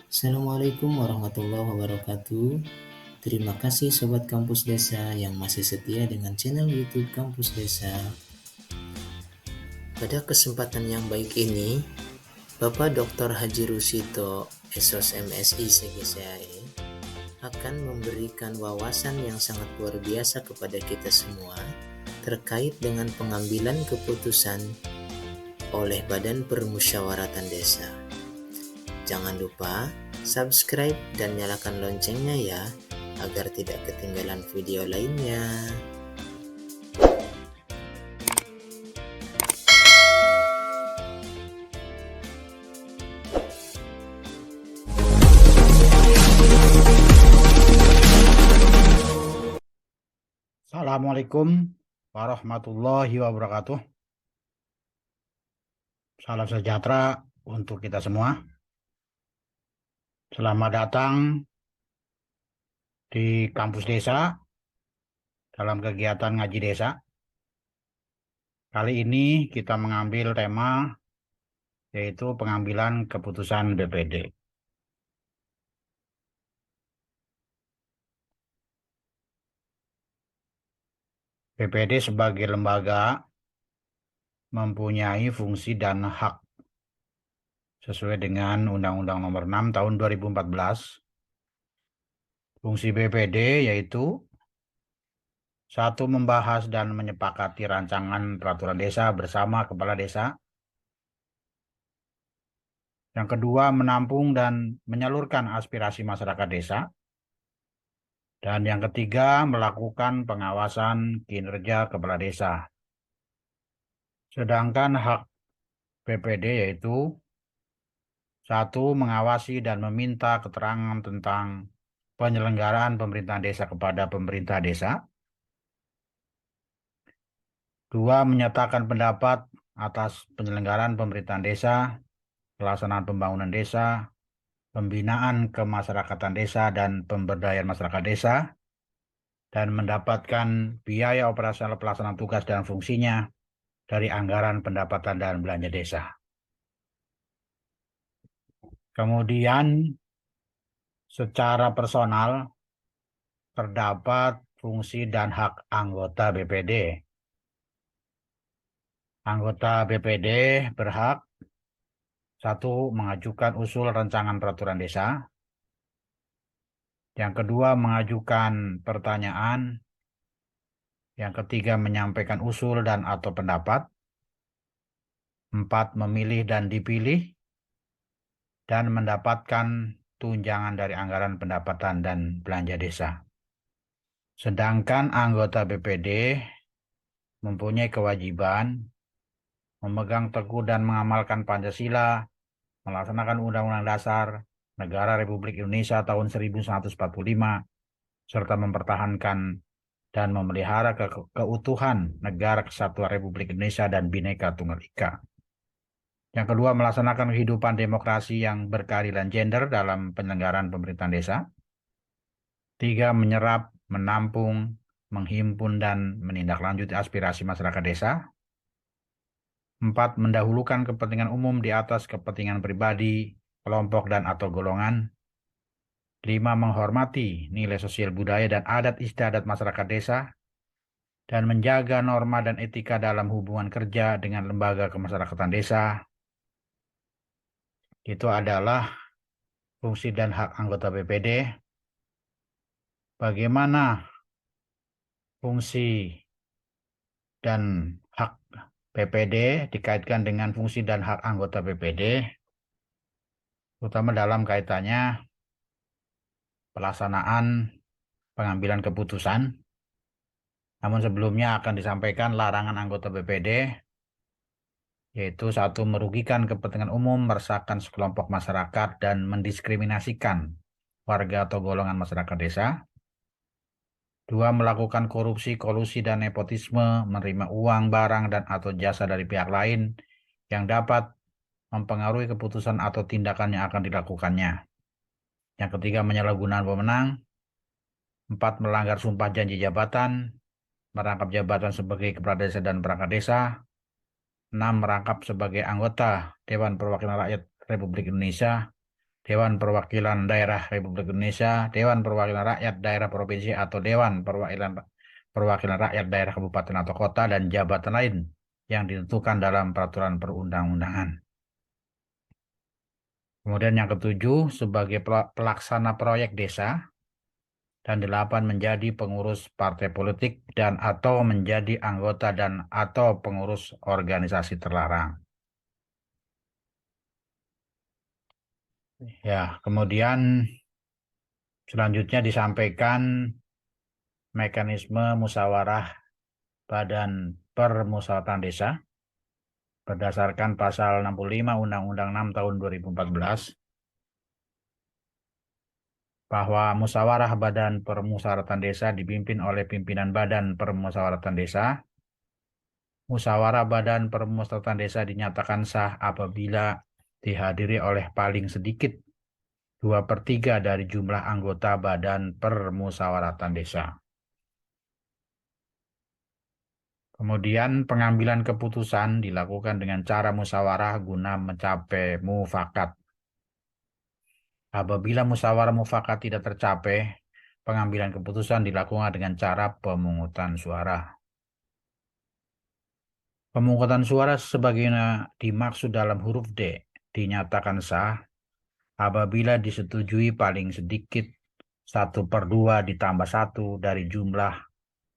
Assalamualaikum warahmatullahi wabarakatuh. Terima kasih Sobat Kampus Desa yang masih setia dengan channel YouTube Kampus Desa. Pada kesempatan yang baik ini, Bapak Dr. Haji Rusito, SOS MSI CGCAE, akan memberikan wawasan yang sangat luar biasa kepada kita semua terkait dengan pengambilan keputusan oleh Badan Permusyawaratan Desa. Jangan lupa subscribe dan nyalakan loncengnya ya, agar tidak ketinggalan video lainnya. Assalamualaikum warahmatullahi wabarakatuh. Salam sejahtera untuk kita semua. Selamat datang di kampus desa dalam kegiatan ngaji desa. Kali ini kita mengambil tema yaitu pengambilan keputusan BPD. BPD sebagai lembaga mempunyai fungsi dan hak sesuai dengan Undang-Undang Nomor 6 Tahun 2014. Fungsi BPD yaitu 1. Membahas dan menyepakati rancangan peraturan desa bersama kepala desa. Yang kedua, menampung dan menyalurkan aspirasi masyarakat desa. Dan yang ketiga, melakukan pengawasan kinerja kepala desa. Sedangkan hak BPD yaitu 1. Mengawasi dan meminta keterangan tentang penyelenggaraan pemerintahan desa kepada pemerintah desa. 2. Menyatakan pendapat atas penyelenggaraan pemerintahan desa, pelaksanaan pembangunan desa, pembinaan kemasyarakatan desa dan pemberdayaan masyarakat desa, dan mendapatkan biaya operasional pelaksanaan tugas dan fungsinya dari anggaran pendapatan dan belanja desa. Kemudian secara personal terdapat fungsi dan hak anggota BPD. Anggota BPD berhak 1. Mengajukan usul rancangan peraturan desa. Yang kedua, mengajukan pertanyaan. Yang ketiga, menyampaikan usul dan atau pendapat. 4. Memilih dan dipilih. Dan mendapatkan tunjangan dari anggaran pendapatan dan belanja desa. Sedangkan anggota BPD mempunyai kewajiban memegang teguh dan mengamalkan Pancasila, melaksanakan Undang-Undang Dasar Negara Republik Indonesia tahun 1945, serta mempertahankan dan memelihara keutuhan Negara Kesatuan Republik Indonesia dan Bhinneka Tunggal Ika. Yang kedua, melaksanakan kehidupan demokrasi yang berkeadilan gender dalam penyelenggaraan pemerintahan desa. 3. Menyerap, menampung, menghimpun, dan menindaklanjuti aspirasi masyarakat desa. 4. Mendahulukan kepentingan umum di atas kepentingan pribadi, kelompok, dan atau golongan. 5. Menghormati nilai sosial budaya dan adat istiadat masyarakat desa, dan menjaga norma dan etika dalam hubungan kerja dengan lembaga kemasyarakatan desa. Itu adalah fungsi dan hak anggota BPD. Bagaimana fungsi dan hak BPD dikaitkan dengan fungsi dan hak anggota BPD, terutama dalam kaitannya pelaksanaan pengambilan keputusan. Namun sebelumnya akan disampaikan larangan anggota BPD, yaitu 1. Merugikan kepentingan umum, meresahkan sekelompok masyarakat, dan mendiskriminasikan warga atau golongan masyarakat desa. 2. Melakukan korupsi, kolusi, dan nepotisme, menerima uang, barang, dan atau jasa dari pihak lain yang dapat mempengaruhi keputusan atau tindakan yang akan dilakukannya. Yang ketiga, penyalahgunaan wewenang. 4. Melanggar sumpah janji jabatan, merangkap jabatan sebagai kepala desa dan perangkat desa. 6. Merangkap sebagai anggota Dewan Perwakilan Rakyat Republik Indonesia, Dewan Perwakilan Daerah Republik Indonesia, Dewan Perwakilan Rakyat Daerah Provinsi atau Dewan Perwakilan Rakyat Daerah Kabupaten atau Kota, dan jabatan lain yang ditentukan dalam peraturan perundang-undangan. Kemudian yang ketujuh, sebagai pelaksana proyek desa, dan 8 menjadi pengurus partai politik dan atau menjadi anggota dan atau pengurus organisasi terlarang. Ya, kemudian selanjutnya disampaikan mekanisme musyawarah Badan Permusyawaratan Desa berdasarkan pasal 65 Undang-Undang 6 tahun 2014, bahwa musyawarah Badan Permusyawaratan Desa dipimpin oleh pimpinan Badan Permusyawaratan Desa. Musyawarah Badan Permusyawaratan Desa dinyatakan sah apabila dihadiri oleh paling sedikit 2/3 dari jumlah anggota Badan Permusyawaratan Desa. Kemudian pengambilan keputusan dilakukan dengan cara musyawarah guna mencapai mufakat. Apabila musyawarah mufakat tidak tercapai, pengambilan keputusan dilakukan dengan cara pemungutan suara. Pemungutan suara sebagaimana dimaksud dalam huruf D dinyatakan sah apabila disetujui paling sedikit 1/2 ditambah 1 dari jumlah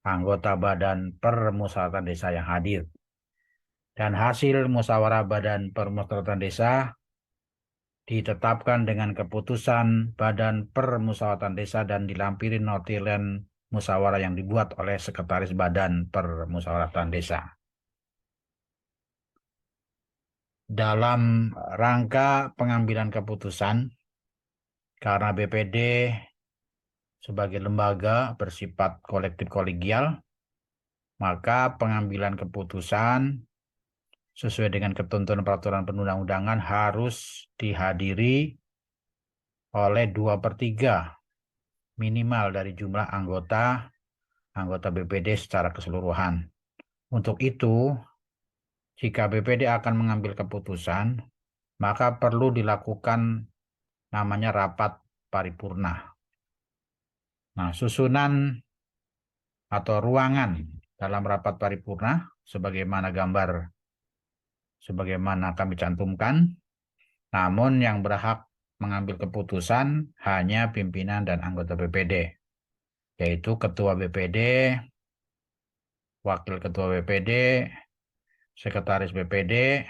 anggota Badan Permusyawaratan Desa yang hadir. Dan hasil musyawarah Badan Permusyawaratan Desa ditetapkan dengan keputusan Badan Permusyawaratan Desa dan dilampiri notilen musyawarah yang dibuat oleh Sekretaris Badan Permusyawaratan Desa. Dalam rangka pengambilan keputusan, karena BPD sebagai lembaga bersifat kolektif kolegial, maka pengambilan keputusan sesuai dengan ketentuan peraturan perundang-undangan harus dihadiri oleh 2/3 minimal dari jumlah anggota BPD secara keseluruhan. Untuk itu, jika BPD akan mengambil keputusan, maka perlu dilakukan namanya rapat paripurna. Nah, susunan atau ruangan dalam rapat paripurna sebagaimana kami cantumkan, namun yang berhak mengambil keputusan hanya pimpinan dan anggota BPD, yaitu Ketua BPD, Wakil Ketua BPD, Sekretaris BPD,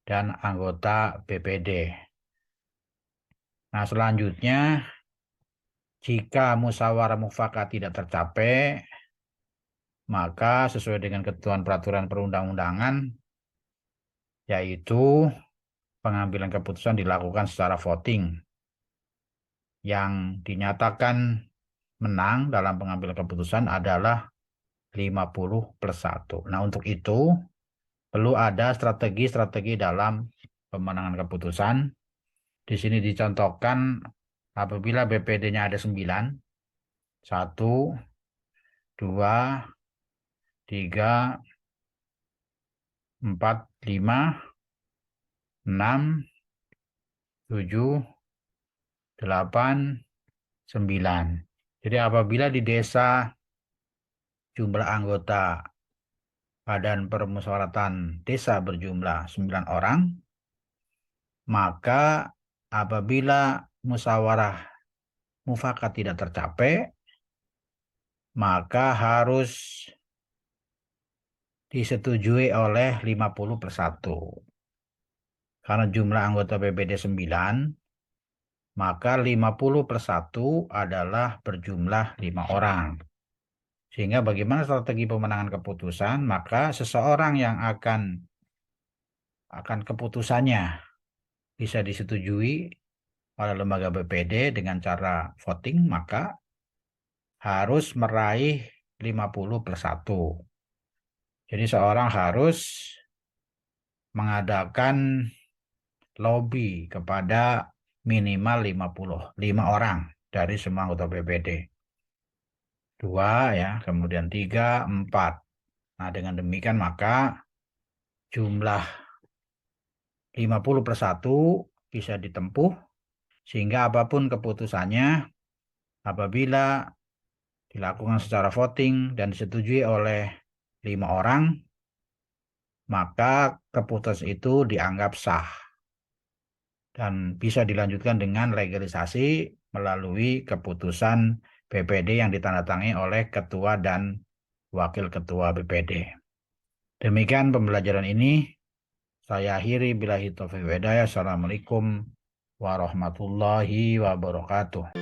dan anggota BPD. Nah, selanjutnya, jika musyawarah mufakat tidak tercapai, maka sesuai dengan ketentuan peraturan perundang-undangan, yaitu pengambilan keputusan dilakukan secara voting. Yang dinyatakan menang dalam pengambilan keputusan adalah 50+1. Nah, untuk itu perlu ada strategi-strategi dalam pemenangan keputusan. Di sini dicontohkan apabila BPD-nya ada 9, 1, 2, 3, 4, 5, 6, 7, 8, 9. Jadi apabila di desa jumlah anggota Badan Permusyawaratan Desa berjumlah 9 orang, maka apabila musyawarah mufakat tidak tercapai, maka harus disetujui oleh 50+1. Karena jumlah anggota BPD 9, maka 50+1 adalah berjumlah 5 orang. Sehingga bagaimana strategi pemenangan keputusan, maka seseorang yang akan keputusannya bisa disetujui oleh lembaga BPD dengan cara voting, maka harus meraih 50+1. Jadi seorang harus mengadakan lobby kepada minimal 55 orang dari semua anggota BPD. 2 ya, kemudian 3, 4. Nah, dengan demikian maka jumlah 50+1 bisa ditempuh Sehingga apapun keputusannya, apabila dilakukan secara voting dan disetujui oleh 5 orang, maka keputusan itu dianggap sah dan bisa dilanjutkan dengan legalisasi melalui keputusan BPD yang ditandatangani oleh ketua dan wakil ketua BPD. Demikian pembelajaran ini. Saya akhiri billahi taufiq wal hidayah. Assalamualaikum warahmatullahi wabarakatuh.